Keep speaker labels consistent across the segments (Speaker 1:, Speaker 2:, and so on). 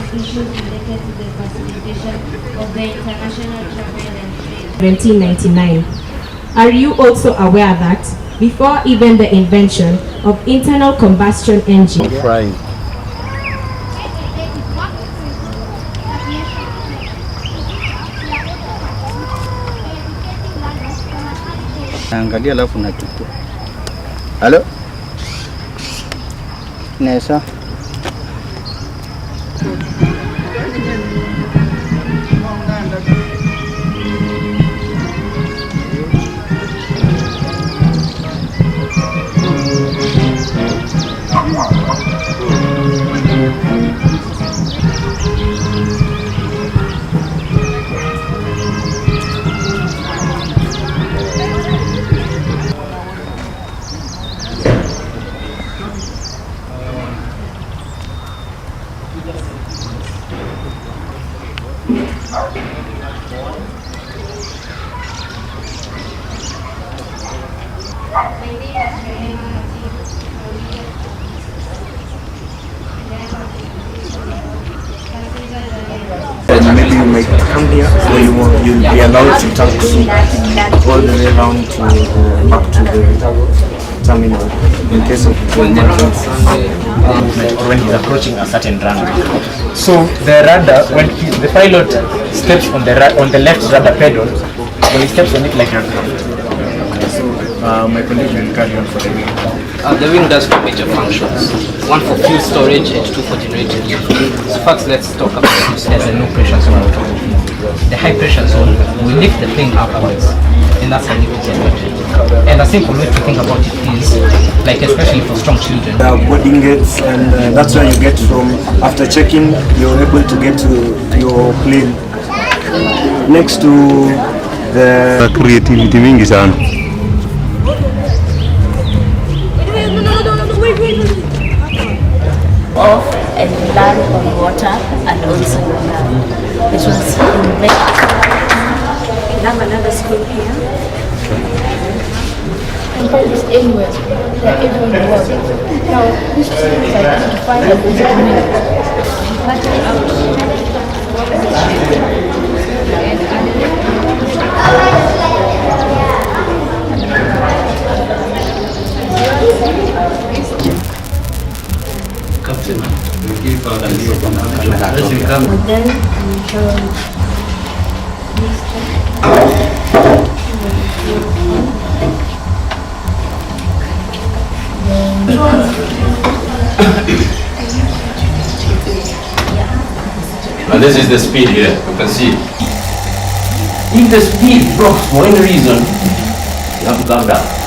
Speaker 1: Issues related to the facilitation of the international travel and trade.
Speaker 2: 1799. Are you also aware that before even the invention of internal combustion engine,
Speaker 3: frying.
Speaker 4: Angalia alafu nachukua. Halo? Nesa.
Speaker 5: Maybe you might come here, or you'll be allowed to taxi all the way around to back to the terminal in case of emergency.
Speaker 6: When he's approaching a certain runway. So the rudder, when the pilot steps on the left rudder pedal, when he steps on it like
Speaker 5: My colleague will carry on for the wing.
Speaker 7: The wing does two major functions, one for fuel storage and two for generating. So first let's talk about this. There's a low pressure zone. The high pressure zone, we lift the thing upwards, and that's how you generate. And a simple way to think about it is, like especially for strong children.
Speaker 5: There are boarding gates, and that's where you get from. After checking, you're able to get to your plane. Next to the
Speaker 3: creativity mingi sana.
Speaker 8: Off and land on water and also it was invented. We have another school here. It's anywhere, like everywhere in the world. Now, this is like to find a good
Speaker 9: And this is the speed here, you can see. If the speed drops for any reason, you have to come down.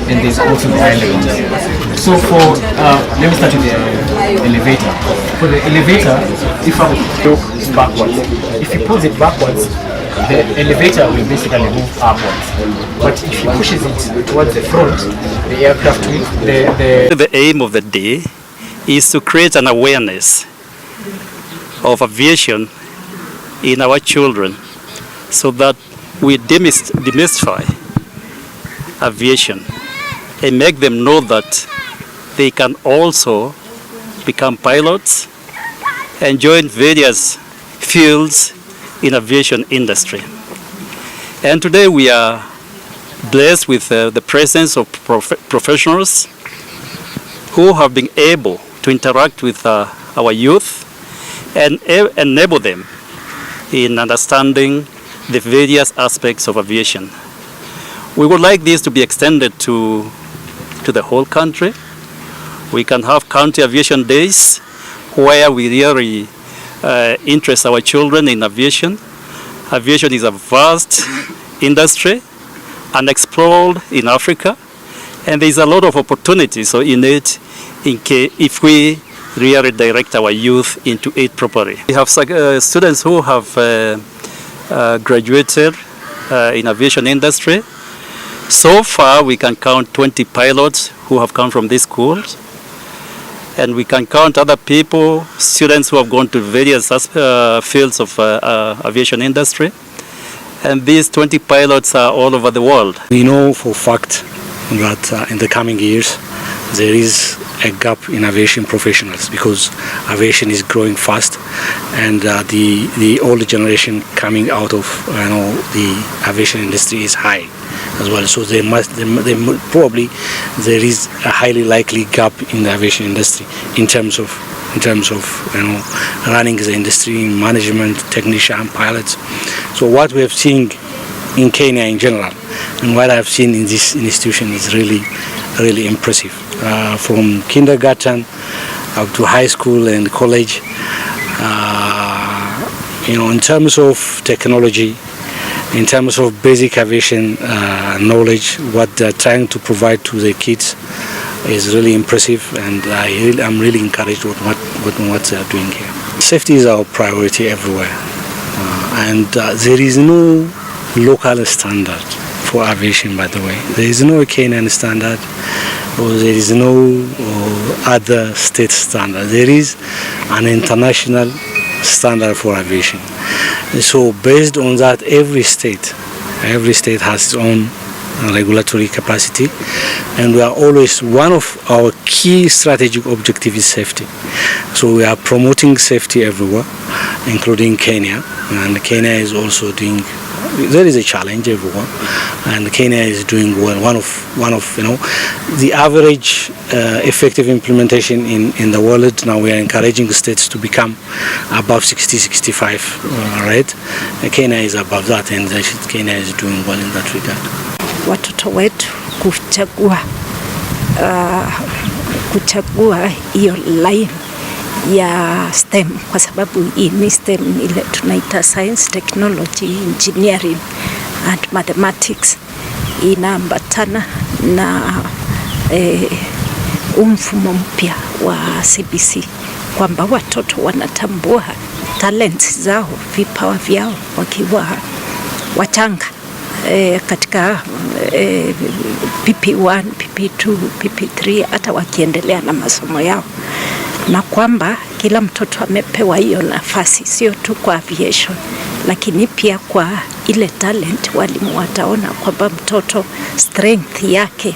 Speaker 6: and there's also the island. So for, let me start with the elevator. For the elevator, if I look backwards, if you pulls it backwards, the elevator will basically move upwards. But if he pushes it towards the front, the aircraft will,
Speaker 10: The aim of the day is to create an awareness of aviation in our children so that we demystify aviation and make them know that they can also become pilots and join various fields in aviation industry. And today we are blessed with the presence of professionals who have been able to interact with our youth and enable them in understanding the various aspects of aviation. We would like this to be extended to to the whole country. We can have county aviation days where we really interest our children in aviation. Aviation is a vast industry, unexplored in Africa, and there's a lot of opportunities in it if we really direct our youth into it properly. We have students who have graduated in aviation industry. So far, we can count 20 pilots who have come from these schools. And we can count other people, students who have gone to various fields of aviation industry. And these 20 pilots are all over the world.
Speaker 3: We know for a fact that in the coming years, there is a gap in aviation professionals because aviation is growing fast, and the older generation coming out of the aviation industry is high as well. So there is a highly likely gap in the aviation industry in terms of running the industry, management, technician, pilots. So what we have seen in Kenya in general, and what I've seen in this institution is really impressive. From kindergarten up to high school and college, in terms of technology, in terms of basic aviation knowledge, what they're trying to provide to the kids is really impressive, and I'm really encouraged with what they're doing here. Safety is our priority everywhere, and there is no local standard for aviation, by the way. There is no Kenyan standard, or there is no other state standard. There is an international standard for aviation. So based on that, every state has its own regulatory capacity, and we are always, one of our key strategic objectives is safety. So we are promoting safety everywhere, including Kenya, and Kenya is also doing. There is a challenge everywhere, and Kenya is doing well. One of the average effective implementation in the world. Now we are encouraging states to become above 60-65 rate. Kenya is above that, and Kenya is doing well in that regard.
Speaker 11: Watoto wetu kuchagua hiyo line ya STEM kwa sababu hii ni STEM ile tunaita science, technology, engineering and mathematics, inaambatana na mfumo mpya wa CBC kwamba watoto wanatambua talents zao, vipawa vyao wakiwa wachanga katika PP1, PP2, PP3 hata wakiendelea na masomo yao, na kwamba kila mtoto amepewa hiyo nafasi, sio tu kwa aviation lakini pia kwa ile talent. Walimu wataona kwamba mtoto strength yake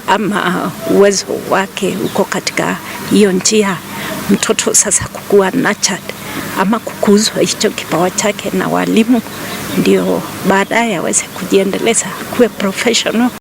Speaker 11: ama uwezo wake uko katika hiyo njia, mtoto sasa kukua nurtured ama kukuzwa hicho kipawa chake na walimu, ndio baadaye aweze kujiendeleza kuwe professional.